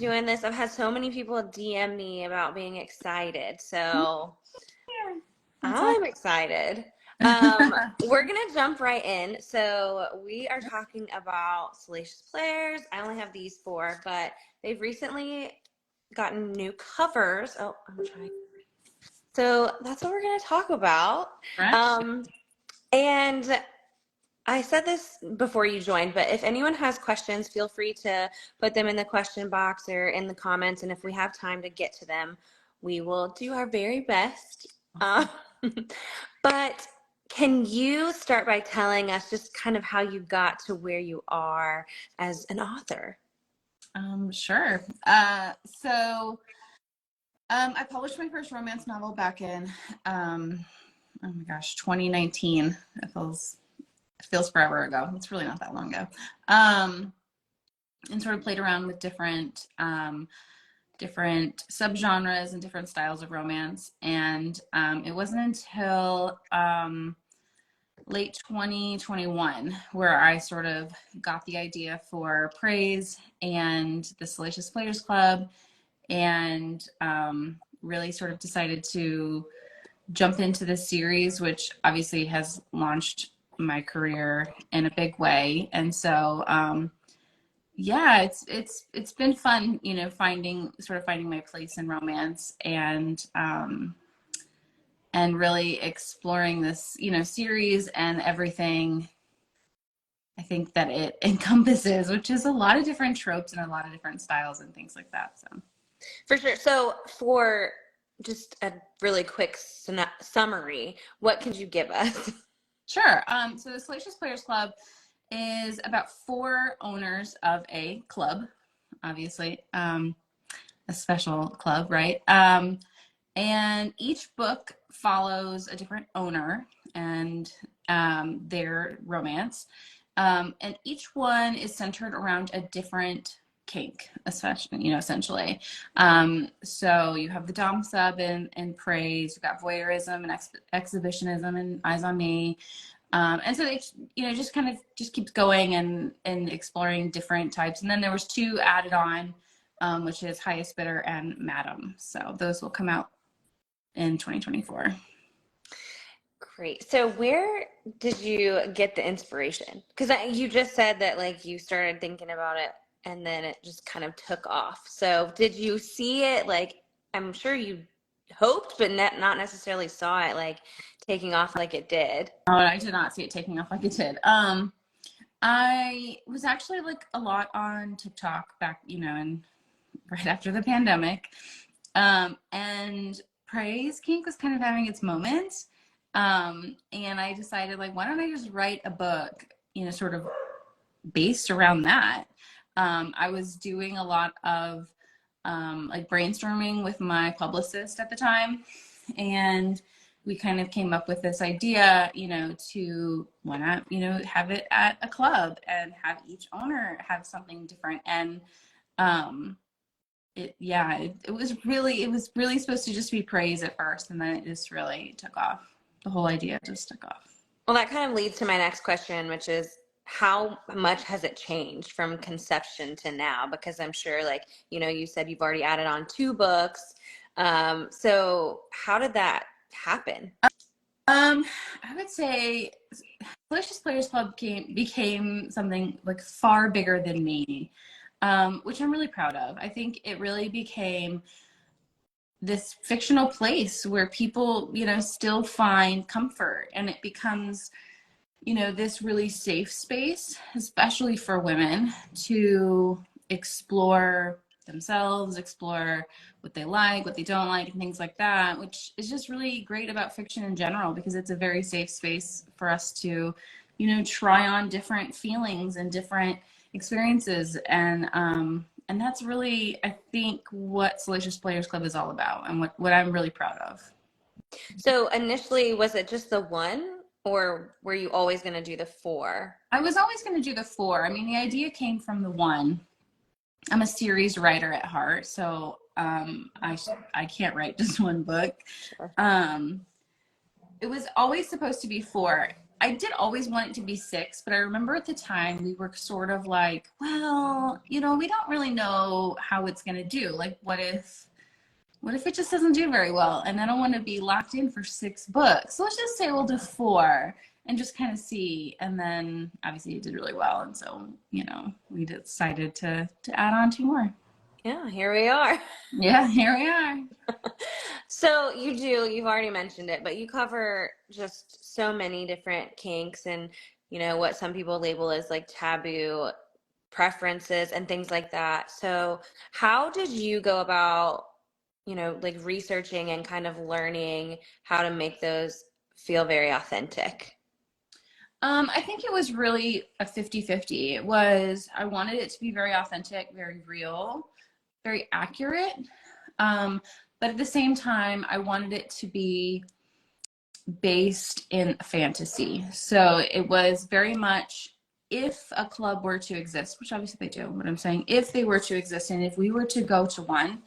doing this. I've had so many people DM me about being excited, so That's awesome. I'm excited. We're gonna jump right in. So we are talking about Salacious Players. I only have these four, but they've recently gotten new covers. Oh, I'm trying. So that's what we're gonna talk about. Right? Um, and I said this before you joined, but if anyone has questions, feel free to put them in the question box or in the comments. And if we have time to get to them, we will do our very best. But can you start by telling us just kind of how you got to where you are as an author? Sure. I published my first romance novel back in, oh my gosh, 2019. It feels forever ago. It's really not that long ago. And sort of played around with different subgenres and different styles of romance. And it wasn't until late 2021 where I sort of got the idea for Praise and the Salacious Players Club, and really sort of decided to jump into this series, which obviously has launched my career in a big way. And so yeah, it's been fun, finding my place in romance, and really exploring this, series and everything I think that it encompasses, which is a lot of different tropes and a lot of different styles and things like that. So For sure. So, for just a really quick summary, what could you give us? sure. So the Salacious Players Club is about four owners of a club, obviously, a special club, right? And each book follows a different owner and their romance. And each one is centered around a different kink, especially, essentially. So you have the Dom sub and Praise, you've got voyeurism and exhibitionism and Eyes on Me. And so they, just kind of just keeps going and exploring different types. And then there was two added on, which is Highest Bidder and Madam. So those will come out in 2024. Great. So, where did you get the inspiration? Because you just said that like you started thinking about it and then it just kind of took off. So, did you see it like I'm sure you hoped, but not necessarily saw it like taking off like it did? Oh, I did not see it taking off like it did. I was actually like a lot on TikTok back, and right after the pandemic. And Praise Kink was kind of having its moments. And I decided, like, why don't I just write a book, sort of based around that. I was doing a lot of like brainstorming with my publicist at the time, and we kind of came up with this idea, to why not, have it at a club and have each owner have something different. And it was really supposed to just be Praise at first, and then it just really took off. The whole idea just took off. Well, that kind of leads to my next question, which is how much has it changed from conception to now? Because I'm sure, like, you said you've already added on two books. So how did that happen? I would say Salacious Players Club became something like far bigger than me, which I'm really proud of. I think it really became this fictional place where people, still find comfort, and it becomes, this really safe space, especially for women, to explore themselves, explore what they like, what they don't like, and things like that, which is just really great about fiction in general, because it's a very safe space for us to, try on different feelings and different experiences. And that's really, I think, what Salacious Players Club is all about, and what I'm really proud of. So initially, was it just the one, or were you always going to do the four? I was always going to do the four. I mean, the idea came from the one. I'm a series writer at heart, so I can't write just one book. Sure. It was always supposed to be four. I did always want it to be 6, but I remember at the time we were sort of like, well, we don't really know how it's going to do. Like, what if it just doesn't do very well? And I don't want to be locked in for 6 books. So let's just say we'll do 4 and just kind of see. And then obviously it did really well. And so, we decided to add on 2 more. Yeah, here we are. Yeah, here we are. So you've already mentioned it, but you cover just so many different kinks and, what some people label as like taboo preferences and things like that. So how did you go about, like researching and kind of learning how to make those feel very authentic? I think it was really a 50-50. I wanted it to be very authentic, very real, very accurate. But at the same time, I wanted it to be based in fantasy. So it was very much, if a club were to exist, which obviously they do, but I'm saying if they were to exist and if we were to go to one,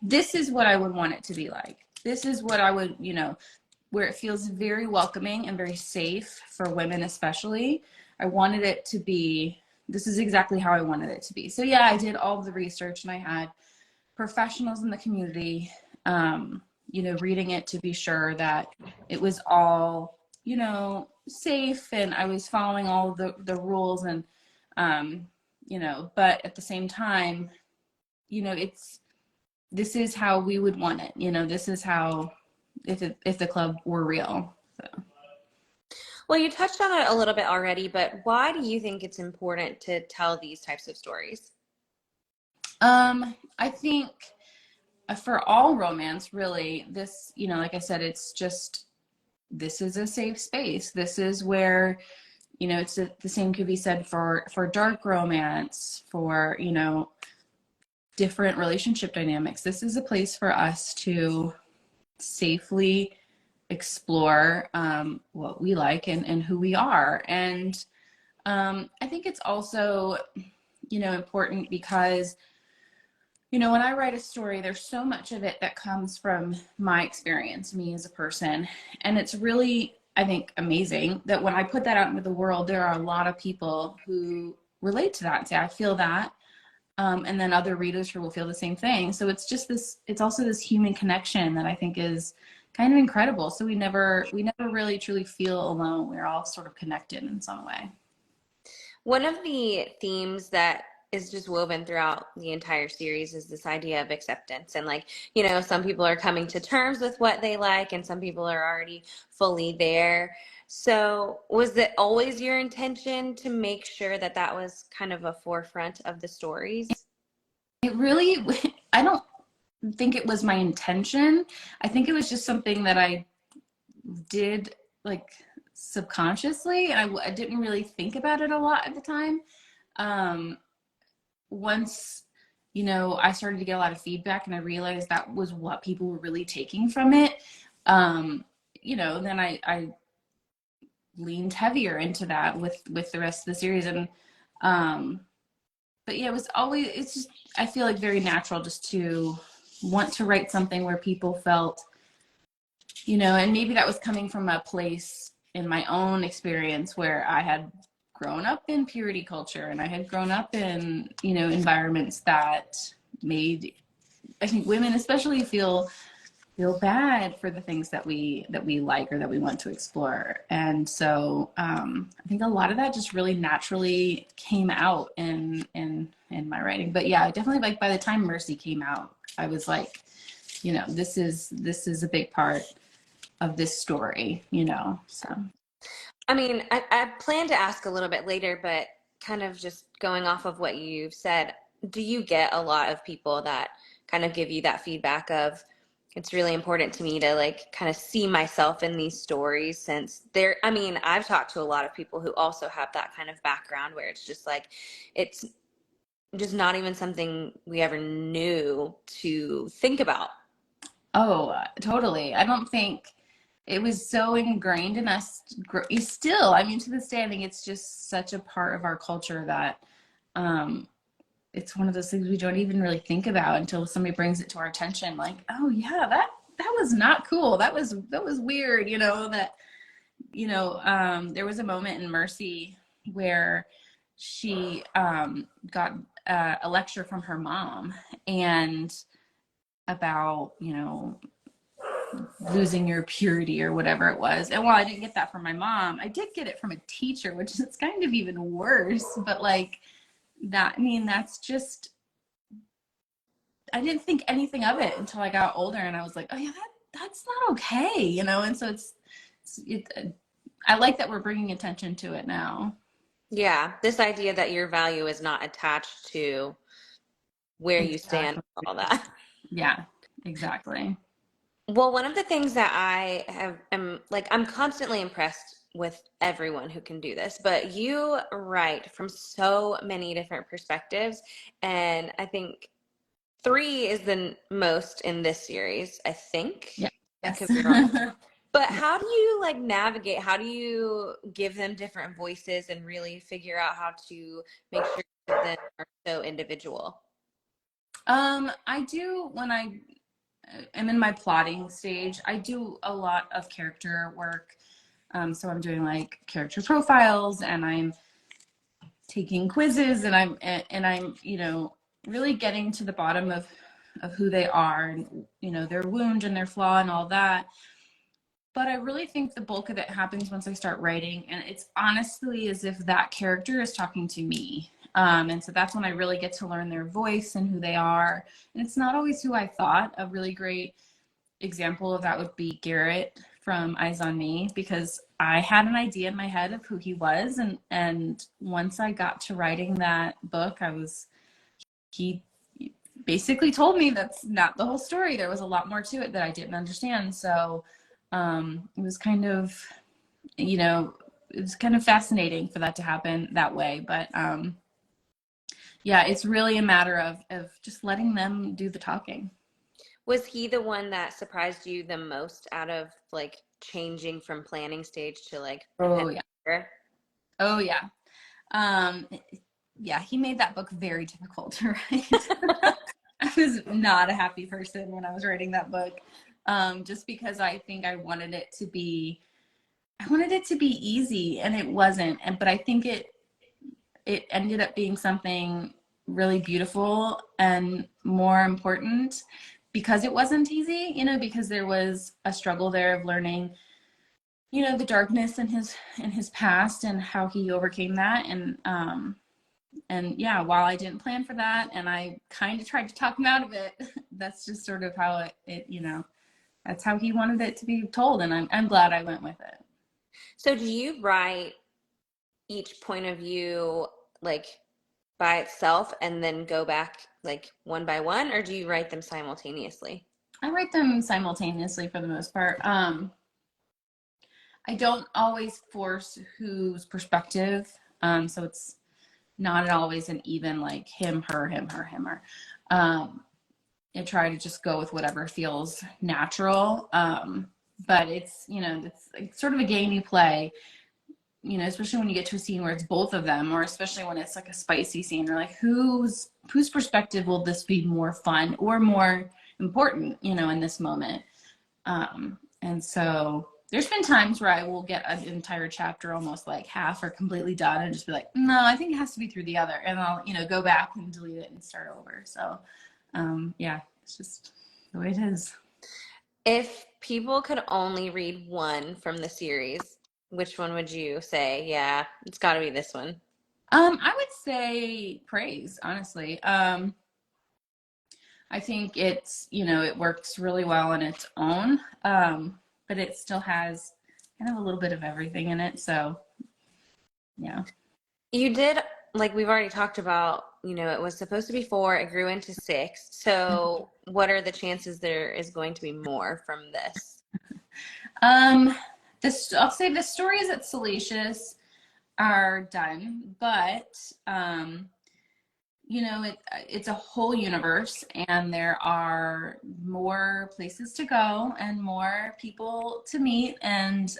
this is what I would want it to be like. This is what I would, where it feels very welcoming and very safe for women especially. I wanted it to be, this is exactly how I wanted it to be. So yeah, I did all the research and I had professionals in the community, reading it to be sure that it was all, safe and I was following all the rules and, but at the same time, this is how we would want it. This is how, if the club were real. So. Well, you touched on it a little bit already, but why do you think it's important to tell these types of stories? I think for all romance, really, this, like I said, it's just, this is a safe space. This is where, it's the same could be said for dark romance, for, different relationship dynamics. This is a place for us to safely explore what we like and who we are. And I think it's also, important because, when I write a story, there's so much of it that comes from my experience, me as a person. And it's really, I think, amazing that when I put that out into the world, there are a lot of people who relate to that and say, I feel that. And then other readers who will feel the same thing. So it's just this, it's also this human connection that I think is kind of incredible. So we never really truly feel alone. We're all sort of connected in some way. One of the themes that is just woven throughout the entire series is this idea of acceptance. And like, some people are coming to terms with what they like and some people are already fully there. So was it always your intention to make sure that that was kind of a forefront of the stories? It really, I don't think it was my intention. I think it was just something that I did like subconsciously. And I didn't really think about it a lot at the time. Once, I started to get a lot of feedback and I realized that was what people were really taking from it. Then I leaned heavier into that with the rest of the series. And, but yeah, it's just, I feel like very natural just to want to write something where people felt, and maybe that was coming from a place in my own experience where I had grown up in purity culture and I had grown up in, environments that made, I think, women especially feel bad for the things that we like or that we want to explore. And so I think a lot of that just really naturally came out in my writing. But yeah, definitely, like by the time Mercy came out, I was like, this is a big part of this story, so. I mean, I plan to ask a little bit later, but kind of just going off of what you've said, do you get a lot of people that kind of give you that feedback of, it's really important to me to like kind of see myself in these stories since I mean, I've talked to a lot of people who also have that kind of background where it's just like, it's just not even something we ever knew to think about. Oh, totally. I don't think it was so ingrained in us still. I mean, to this day, I think it's just such a part of our culture that it's one of those things we don't even really think about until somebody brings it to our attention. Like, oh yeah, that was not cool. That was weird, that there was a moment in Mercy where she got a lecture from her mom and about, losing your purity or whatever it was. And while I didn't get that from my mom, I did get it from a teacher, which is kind of even worse. But like that, I mean, that's just, I didn't think anything of it until I got older and I was like, oh yeah, that's not okay, And so I like that we're bringing attention to it now. Yeah, this idea that your value is not attached to where you stand Exactly. with all that. Yeah, exactly. Well, one of the things that I have am like I'm constantly impressed with everyone who can do this, but you write from so many different perspectives, and I think three is the most in this series, I think. Yeah. I Yes. could be wrong. But Yeah. how do you like navigate? How do you give them different voices and really figure out how to make sure that them are so individual? I do when I am in my plotting stage, I do a lot of character work. So I'm doing like character profiles and I'm taking quizzes and I'm really getting to the bottom of who they are and their wound and their flaw and all that. But I really think the bulk of it happens once I start writing, and it's honestly as if that character is talking to me. And so that's when I really get to learn their voice and who they are. And it's not always who I thought. A really great example of that would be Garrett from Eyes on Me, because I had an idea in my head of who he was, and once I got to writing that book, he basically told me that's not the whole story. There was a lot more to it that I didn't understand. So it was kind of, it was kind of fascinating for that to happen that way. But yeah, it's really a matter of just letting them do the talking. Was he the one that surprised you the most out of like changing from planning stage to like pen Oh and yeah. paper? Oh yeah. Um, yeah, he made that book very difficult to write. I was not a happy person when I was writing that book, just because I think I wanted it to be easy, and it wasn't. But I think it ended up being something really beautiful and more important because it wasn't easy, because there was a struggle there of learning, the darkness in his past and how he overcame that. And yeah, while I didn't plan for that and I kind of tried to talk him out of it, that's just sort of how that's how he wanted it to be told. And I'm glad I went with it. So do you write each point of view like by itself and then go back like one by one, or do you write them simultaneously? I write them simultaneously for the most part. I don't always force whose perspective. So it's not always an even like him, her, him, her, him, or I try to just go with whatever feels natural. But it's like sort of a game you play, especially when you get to a scene where it's both of them, or especially when it's like a spicy scene, or like whose perspective will this be more fun or more important, in this moment. And so there's been times where I will get an entire chapter almost like half or completely done and just be like, no, I think it has to be through the other. And I'll, go back and delete it and start over. So, yeah, it's just the way it is. If people could only read one from the series, which one would you say? Yeah, it's got to be this one. I would say praise, honestly. I think it works really well on its own, but it still has kind of a little bit of everything in it. So, yeah. You did, like we've already talked about, it was supposed to be four, it grew into six. So, what are the chances there is going to be more from this? Um, I'll say the stories at Salacious are done, but it's a whole universe, and there are more places to go and more people to meet, and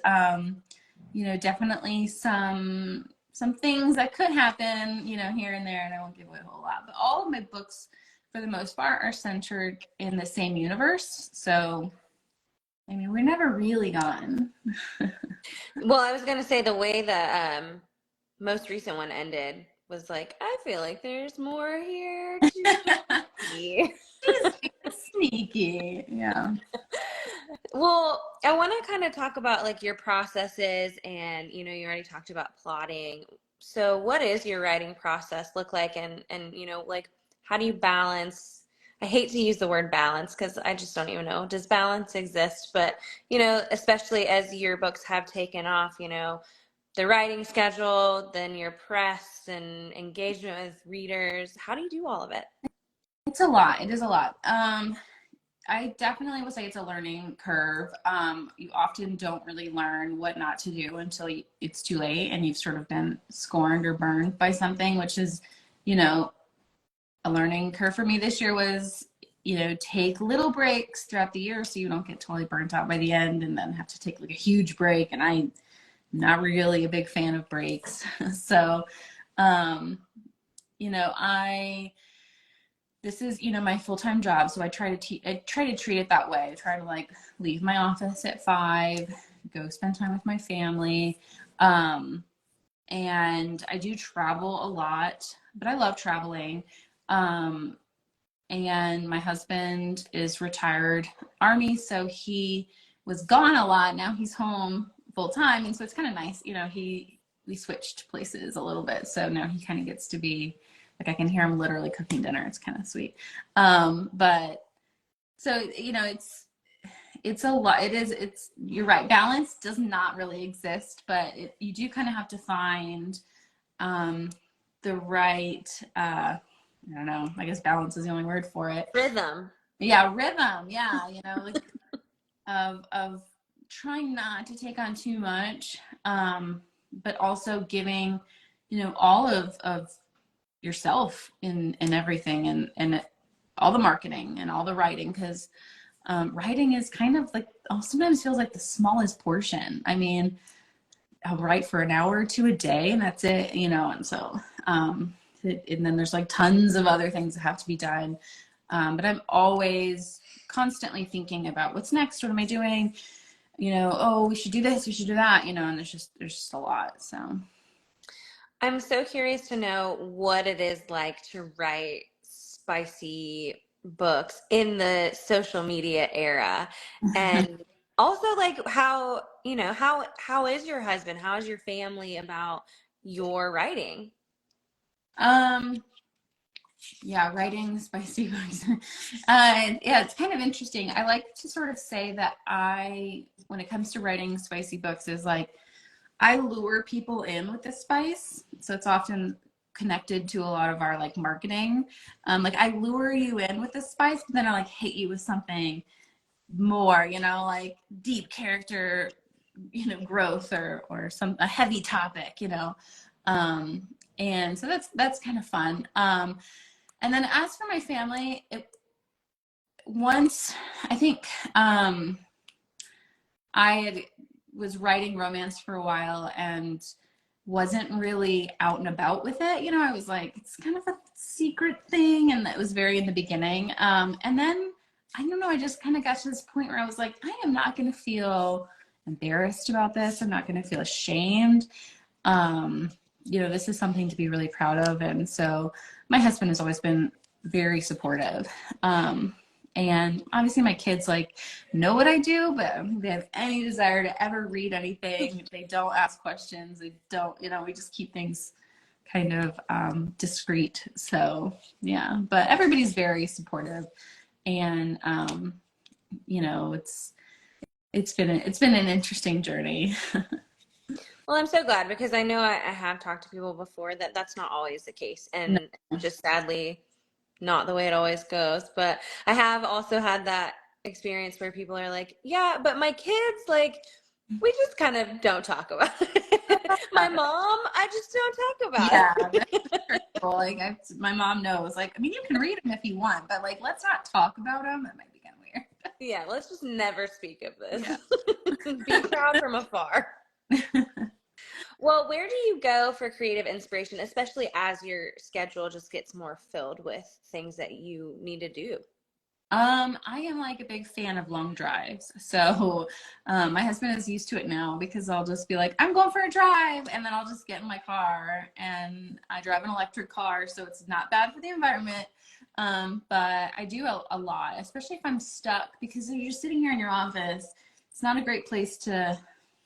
definitely some things that could happen, here and there, and I won't give away a whole lot. But all of my books, for the most part, are centered in the same universe. So I mean, we're never really gone. Well, I was gonna say the way the most recent one ended was like, I feel like there's more here to be. She's being sneaky. Yeah. Well, I want to kind of talk about like your processes and you already talked about plotting. So what is your writing process look like and like how do you balance I hate to use the word balance because I just don't even know. Does balance exist? But, especially as your books have taken off, the writing schedule, then your press and engagement with readers. How do you do all of it? It's a lot. It is a lot. I definitely would say it's a learning curve. You often don't really learn what not to do until it's too late and you've sort of been scorned or burned by something, which is, you know, a learning curve for me this year was, take little breaks throughout the year so you don't get totally burnt out by the end and then have to take like a huge break. And I'm not really a big fan of breaks. So, um, I this is my full-time job, so I try to treat it that way. I try to like leave my office at 5, go spend time with my family, and I do travel a lot, but I love traveling. um, and my husband is retired Army, so he was gone a lot. Now he's home full time, and so it's kind of nice. We switched places a little bit, so now he kind of gets to be like I can hear him literally cooking dinner. It's kind of sweet. But so it's a lot. It's you're right. Balance does not really exist, but you do kind of have to find um, the right. I don't know. I guess balance is the only word for it. Rhythm. Yeah, rhythm. Yeah, like of trying not to take on too much, but also giving, all of yourself in everything and all the marketing and all the writing because writing is kind of like sometimes feels like the smallest portion. I mean, I'll write for an hour or two a day and that's it, and so and then there's like tons of other things that have to be done. But I'm always constantly thinking about what's next. What am I doing? Oh, we should do this, we should do that, and there's just a lot. So I'm so curious to know what it is like to write spicy books in the social media era. And also like how is your husband? How is your family about your writing? um yeah, writing spicy books. Yeah, it's kind of interesting. I like to sort of say that when it comes to writing spicy books, is like I lure people in with the spice. So it's often connected to a lot of our like marketing. Like I lure you in with the spice, but then I like hit you with something more, like deep character, growth or a heavy topic, Um, and so that's kind of fun. And then as for my family, once I think I was writing romance for a while and wasn't really out and about with it. I was like, it's kind of a secret thing. And that was very in the beginning. And then I don't know, I just kind of got to this point where I was like, I am not going to feel embarrassed about this. I'm not going to feel ashamed. Um, this is something to be really proud of. And so my husband has always been very supportive. And obviously my kids like know what I do, but I don't think they have any desire to ever read anything. They don't ask questions. They don't, we just keep things kind of discreet. So yeah, but everybody's very supportive, and it's been an interesting journey. Well, I'm so glad because I know I have talked to people before that that's not always the case, No. and just sadly, not the way it always goes. But I have also had that experience where people are like, yeah, but my kids, like, we just kind of don't talk about it. My mom, I just don't talk about Yeah, that's it. hurtful. Like my mom knows. Like, I mean, you can read them if you want, but like, let's not talk about them. That might be kind of weird. Yeah, let's just never speak of Yeah. this. Be proud from afar. Well, where do you go for creative inspiration, especially as your schedule just gets more filled with things that you need to do? I am like a big fan of long drives. So my husband is used to it now because I'll just be like, I'm going for a drive. And then I'll just get in my car, and I drive an electric car. So it's not bad for the environment. But I do a lot, especially if I'm stuck, because if you're sitting here in your office, it's not a great place to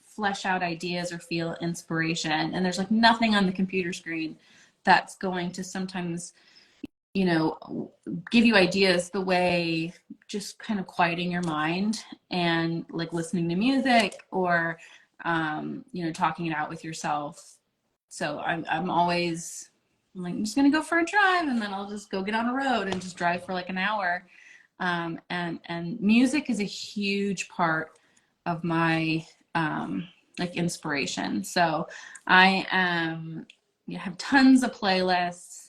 flesh out ideas or feel inspiration. And there's like nothing on the computer screen that's going to sometimes, give you ideas the way just kind of quieting your mind and like listening to music or, talking it out with yourself. So I'm always like, I'm just going to go for a drive, and then I'll just go get on a road and just drive for like an hour. And music is a huge part of my, like inspiration. So have tons of playlists.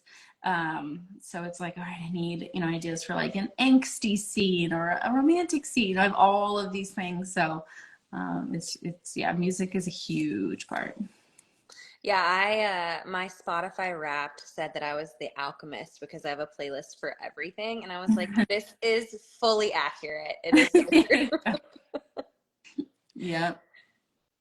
So it's like, all right, I need, ideas for like an angsty scene or a romantic scene. I have all of these things. So, yeah, music is a huge part. Yeah, my Spotify Wrapped said that I was the alchemist because I have a playlist for everything, and I was like, this is fully accurate. It is so true. Yeah.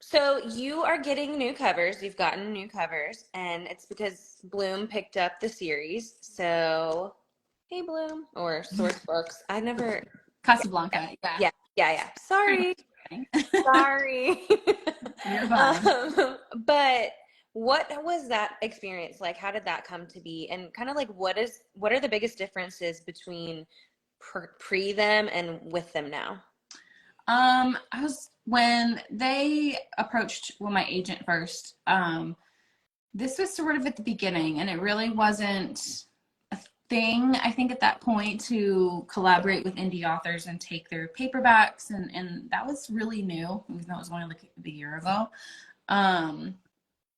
So you are getting new covers. You've gotten new covers, and it's because Bloom picked up the series. So, hey, Bloom, or Source Books. I never. Casablanca. Yeah. Yeah. Pretty Sorry. much. Sorry. You're fine. But what was that experience like? How did that come to be? And kind of like, what are the biggest differences between pre them and with them now? When they approached, my agent first, this was sort of at the beginning, and it really wasn't a thing, I think, at that point, to collaborate with indie authors and take their paperbacks, and that was really new, even though it was only like a year ago.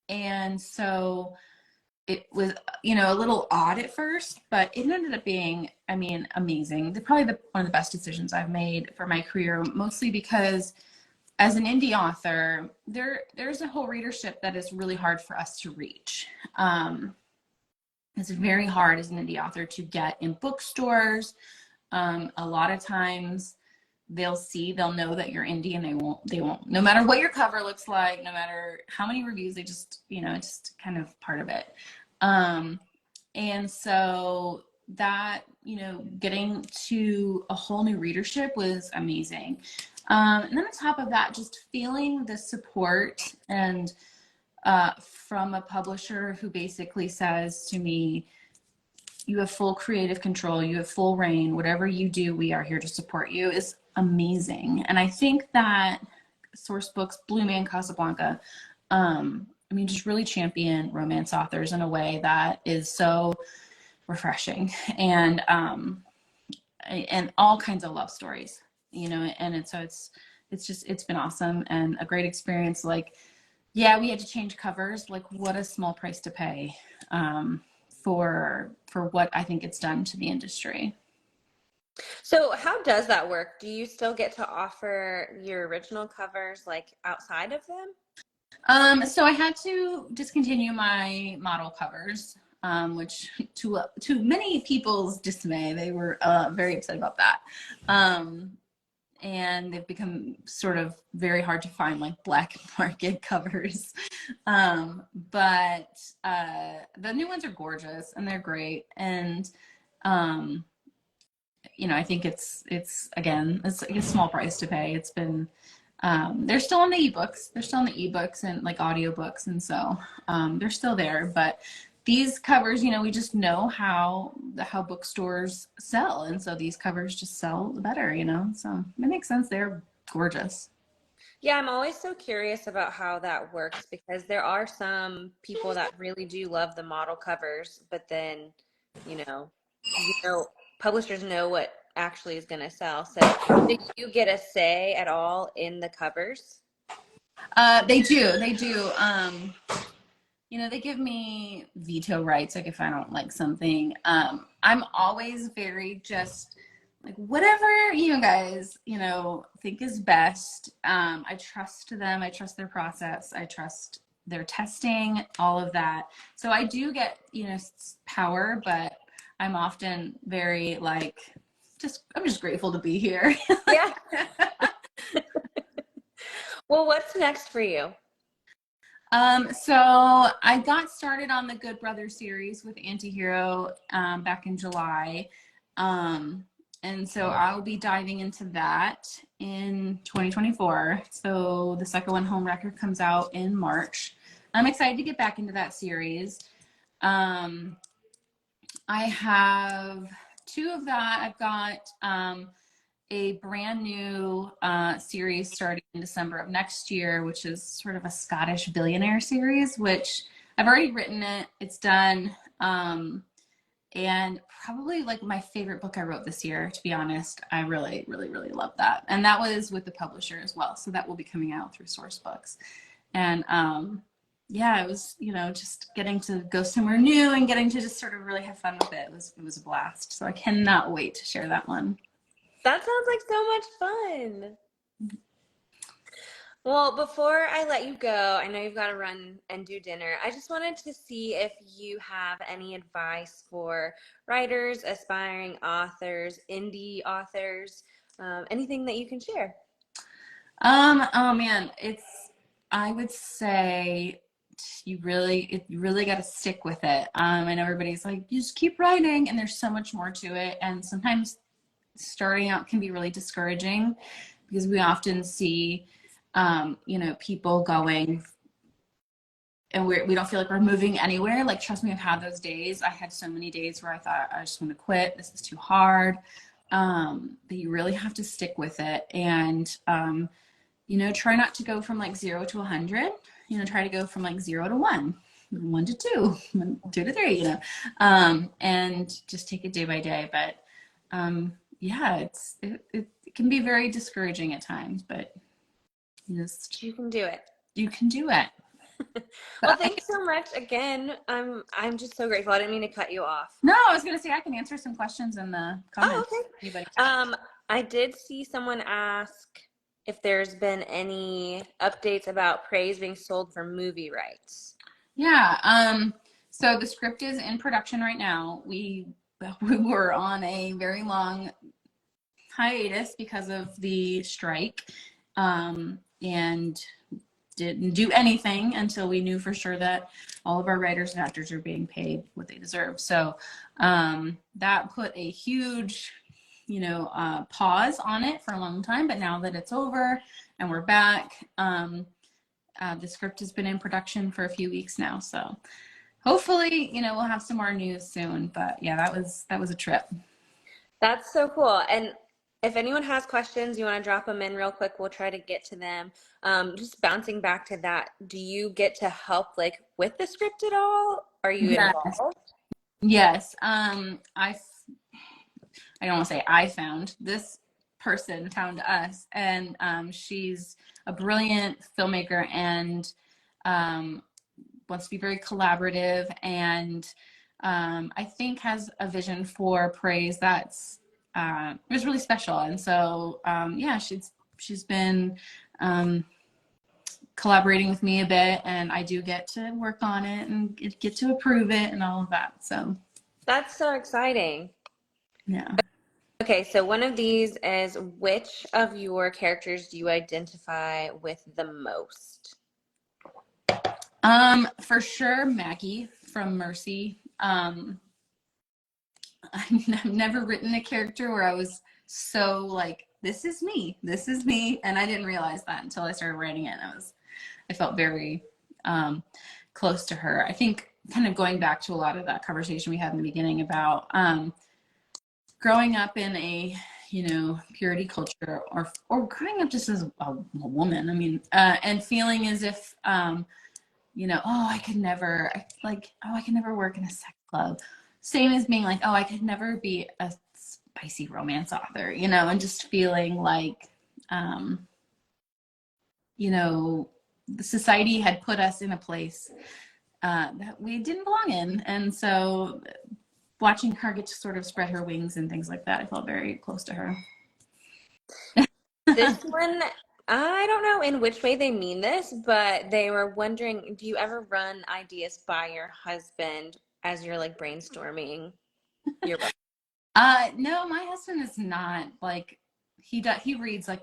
And so it was, a little odd at first, but it ended up being, amazing. Probably one of the best decisions I've made for my career, mostly because as an indie author, there's a whole readership that is really hard for us to reach. It's very hard as an indie author to get in bookstores. A lot of times they'll know that you're indie, and they won't, no matter what your cover looks like, no matter how many reviews, they just, it's just kind of part of it. And so that, getting to a whole new readership was amazing. And then on top of that, just feeling the support and from a publisher who basically says to me, you have full creative control, you have full reign, whatever you do, we are here to support you, is amazing. And I think that Source Books, Blue Man Casablanca, just really champion romance authors in a way that is so refreshing, and all kinds of love stories, and it's been awesome and a great experience. Like, yeah, we had to change covers. Like, what a small price to pay for what I think it's done to the industry. So how does that work? Do you still get to offer your original covers like outside of them? So I had to discontinue my model covers, which to many people's dismay, they were very upset about that. And they've become sort of very hard to find, like black market covers. But the new ones are gorgeous and they're great. And I think it's again, it's like a small price to pay. It's been they're still on the ebooks. They're still on the ebooks and like audiobooks, and so they're still there. But these covers, we just know how bookstores sell, and so these covers just sell better, So it makes sense. They're gorgeous. Yeah, I'm always so curious about how that works because there are some people that really do love the model covers, but then, you know, publishers know what actually is going to sell. So, do you get a say at all in the covers? They do. They do. They give me veto rights, like if I don't like something. I'm always very just like, whatever you guys, think is best. I trust them. I trust their process. I trust their testing, all of that. So I do get, power, but I'm often very like, I'm just grateful to be here. Yeah. Well, what's next for you? So I got started on the Good Brothers series with Antihero back in July. And so I'll be diving into that in 2024. So the second one, Home Record, comes out in March. I'm excited to get back into that series. I have two of that. I've got a brand new series starting in December of next year, which is sort of a Scottish billionaire series, which I've already written it. It's done. And probably like my favorite book I wrote this year, to be honest. I really, really, really love that. And that was with the publisher as well. So that will be coming out through Source Books. And yeah, it was, just getting to go somewhere new and getting to just sort of really have fun with it. It was a blast. So I cannot wait to share that one. That sounds like so much fun. Well, before I let you go, I know you've got to run and do dinner. I just wanted to see if you have any advice for writers, aspiring authors, indie authors, anything that you can share. Oh man, I would say you really got to stick with it. And everybody's like, you just keep writing, and there's so much more to it. And sometimes starting out can be really discouraging because we often see, people going and we don't feel like we're moving anywhere. Like, trust me, I've had those days. I had so many days where I thought I just want to quit. This is too hard. But you really have to stick with it. And, try not to go from like 0 to 100, try to go from like 0 to 1, 1 to 2, 2 to 3, and just take it day by day. But, yeah, it can be very discouraging at times, but You can do it. you can do it. Well, But thanks so much again. I'm just so grateful. I didn't mean to cut you off. no, I was going to say I can answer some questions in the Oh, comments. okay. Anybody? I did see someone ask if there's been any updates about Praise being sold for movie rights. Yeah. So the script is in production right now. We were on a very long hiatus because of the strike, and didn't do anything until we knew for sure that all of our writers and actors are being paid what they deserve. So that put a huge, pause on it for a long time. But now that it's over and we're back, the script has been in production for a few weeks now. So hopefully, we'll have some more news soon. But yeah, that was a trip. That's so cool. And if anyone has questions, you want to drop them in real quick, we'll try to get to them. Just bouncing back to that, do you get to help like with the script at all? Are you Yes. involved? Yes. I don't want to say I found this person found us, and she's a brilliant filmmaker and wants to be very collaborative, and I think has a vision for Praise that's it was really special. And so yeah, she's been collaborating with me a bit, and I do get to work on it and get to approve it and all of that. So That's so exciting. yeah. Okay, so one of these is which of your characters do you identify with the most? For sure, Maggie from Mercy. I've never written a character where I was so like, this is me, and I didn't realize that until I started writing it. And I felt very close to her. I think kind of going back to a lot of that conversation we had in the beginning about growing up in a purity culture, or growing up just as a woman. I mean, and feeling as if oh, I could never, I could never work in a sex club. Same as being like, oh, I could never be a spicy romance author, and just feeling like, the society had put us in a place that we didn't belong in. And so watching her get to sort of spread her wings and things like that, I felt very close to her. This one, I don't know in which way they mean this, but they were wondering, do you ever run ideas by your husband as you're like brainstorming your book? No, my husband is not like he reads like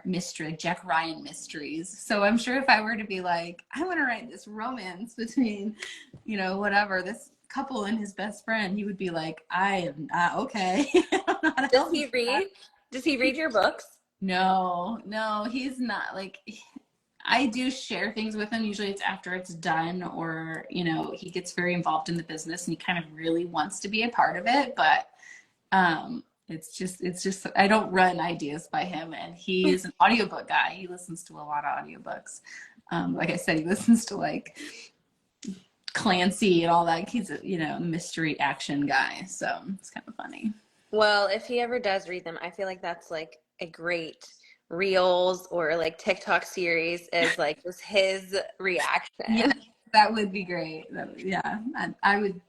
mystery, Jack Ryan mysteries. So I'm sure if I were to be like, I want to write this romance between, whatever, this couple and his best friend, he would be like, I am not okay. I don't know how to Does help you he with that. read? Does he read your books? No, no, he's not like I do share things with him. Usually it's after it's done or, he gets very involved in the business and he kind of really wants to be a part of it, but it's just I don't run ideas by him, and he is an audiobook guy. He listens to a lot of audiobooks. Like I said, he listens to like Clancy and all that. He's a mystery action guy, so it's kind of funny. Well, if he ever does read them, I feel like that's like a great Reels or like TikTok series is like just his Yeah, reaction. that would be great. Yeah, I would.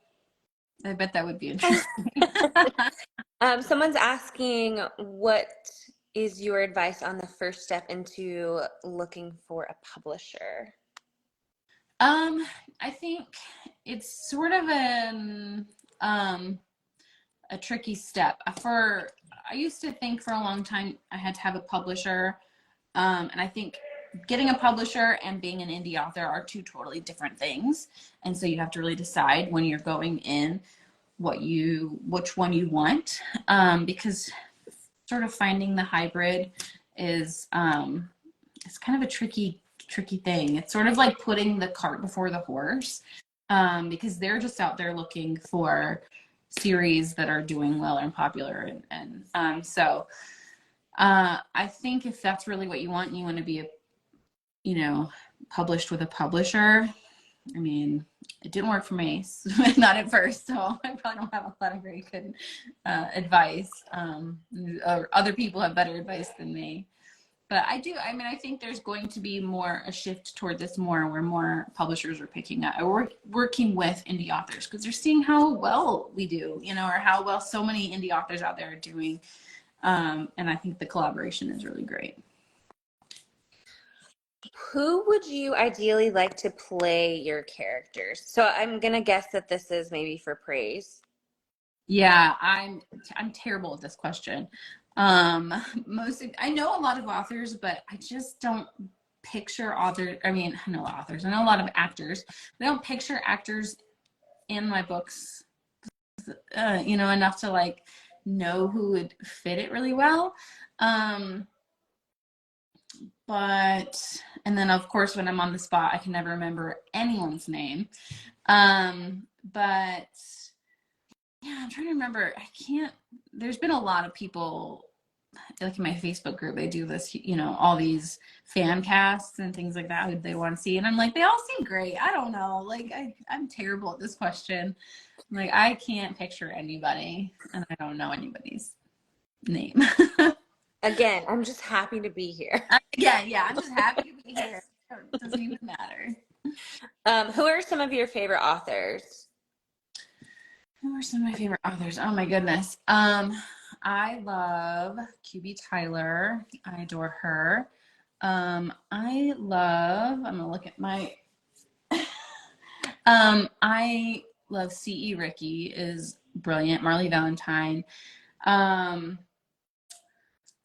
I bet that would be interesting. Someone's asking, what is your advice on the first step into looking for a publisher? Um, I think it's sort of um, a tricky step. I used to think for a long time I had to have a publisher, and I think getting a publisher and being an indie author are two totally different things. And so you have to really decide when you're going in which one you want, because sort of finding the hybrid is it's kind of a tricky thing. It's sort of like putting the cart before the horse, because they're just out there looking for series that are doing well and popular, and I think if that's really what you want and you want to be published with a publisher. I mean, it didn't work for me, not at first, so I probably don't have a lot of very good advice. Or other people have better advice than me. But I think there's going to be a shift toward this more, where more publishers are picking up or working with indie authors because they're seeing how well we do, or how well so many indie authors out there are doing. And I think the collaboration is really great. Who would you ideally like to play your characters? So I'm gonna guess that this is maybe for praise. Yeah, I'm terrible at this question. I know a lot of authors, but I just don't picture authors. I mean, I know authors. I know a lot of actors. But I don't picture actors in my books, enough to like know who would fit it really well. Um, but and then of course when I'm on the spot, I can never remember anyone's name. But yeah, I'm trying to remember. I can't. There's been a lot of people, like in my Facebook group, they do this, all these fan casts and things like that who they want to see. And I'm like, they all seem great. I don't know. Like, I'm terrible at this question. Like, I can't picture anybody, and I don't know anybody's name. Again, I'm just happy to be here. Yeah, I'm just happy to be here. It doesn't even matter. Who are some of your favorite authors? Who are some of my favorite authors? Oh my goodness. I love QB Tyler. I adore her. I'm gonna look at my I love C.E. Ricky is brilliant. Marley Valentine. Um,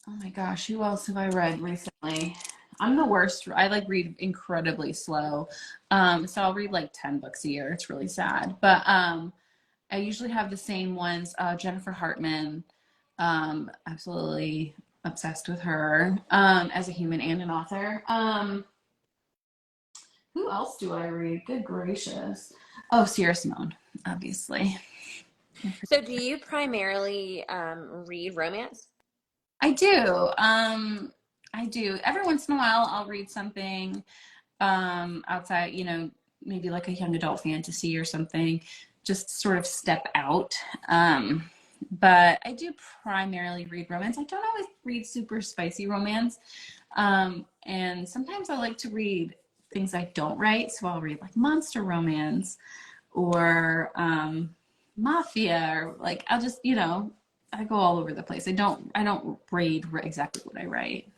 oh my gosh, who else have I read recently? I'm the worst. I like read incredibly slow. So I'll read like 10 books a year. It's really sad. But I usually have the same ones. Jennifer Hartman, absolutely obsessed with her as a human and an author. Who else do I read? Good gracious. Oh, Sierra Simone, obviously. So do you primarily read romance? I do. I do. Every once in a while, I'll read something outside, maybe like a young adult fantasy or something, just sort of step out. But I do primarily read romance. I don't always read super spicy romance. And sometimes I like to read things I don't write. So I'll read like monster romance or mafia, or like I'll just, I go all over the place. I don't read exactly what I write.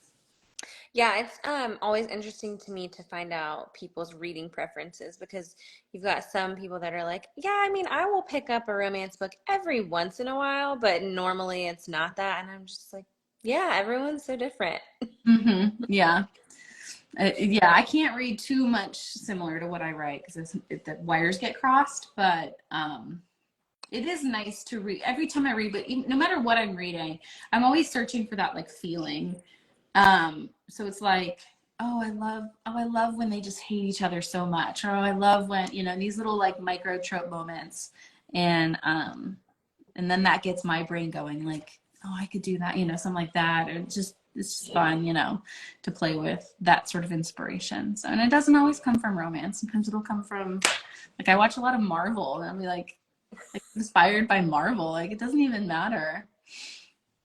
Yeah, it's always interesting to me to find out people's reading preferences because you've got some people that are like, yeah, I mean, I will pick up a romance book every once in a while, but normally it's not that. And I'm just like, yeah, everyone's so different. Yeah. Yeah, I can't read too much similar to what I write because the wires get crossed, but it is nice to read every time I read, but no matter what I'm reading, I'm always searching for that like feeling. So it's like, I love when they just hate each other so much, or oh, I love when, these little like micro trope moments, and then that gets my brain going, like, oh, I could do that, something like that, or it's just fun, to play with that sort of inspiration. So, and it doesn't always come from romance. Sometimes it'll come from, like, I watch a lot of Marvel, and I'll be like inspired by Marvel. Like, it doesn't even matter.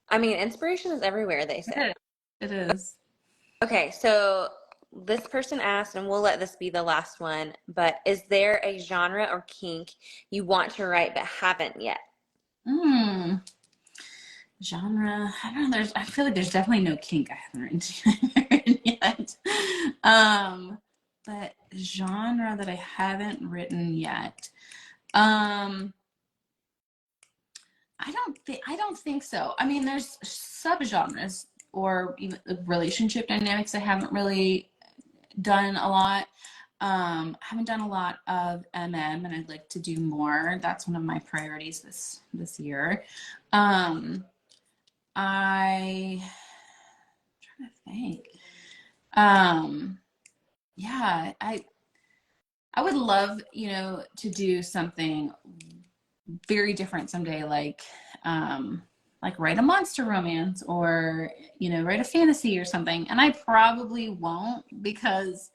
I mean, inspiration is everywhere, they It say. is. It is. Okay, so this person asked, and we'll let this be the last one, but is there a genre or kink you want to write but haven't yet? Hmm. Genre. I don't know. I feel like there's definitely no kink I haven't written yet. Um, but genre that I haven't written yet. Um, I don't think so. I mean, there's subgenres or even relationship dynamics I haven't really done a lot. I haven't done a lot of MM, and I'd like to do more. That's one of my priorities this year. Um, I'm trying to think. Um, yeah, I would love, to do something very different someday, like write a monster romance or, write a fantasy or something. And I probably won't because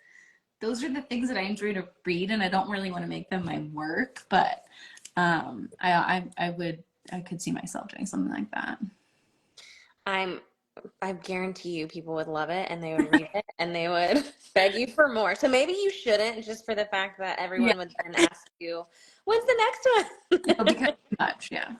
those are the things that I enjoy to read, and I don't really want to make them my work. But I could see myself doing something like that. I'm I guarantee you people would love it and they would read it and they would beg you for more. So maybe you shouldn't just for the fact that Yeah, everyone would then ask you, when's the next it'll one? become too much. Yeah.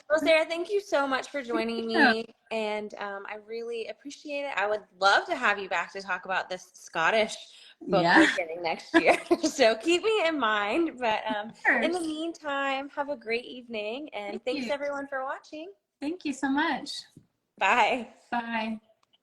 Well, Sarah, thank you so much for joining Yeah. me. And I really appreciate it. I would love to have you back to talk about this Scottish book we're Yeah. getting next year. So keep me in mind. But Of in the course. meantime, have a great evening. And Thank thanks you. everyone for watching. Thank you so much. Bye. Bye.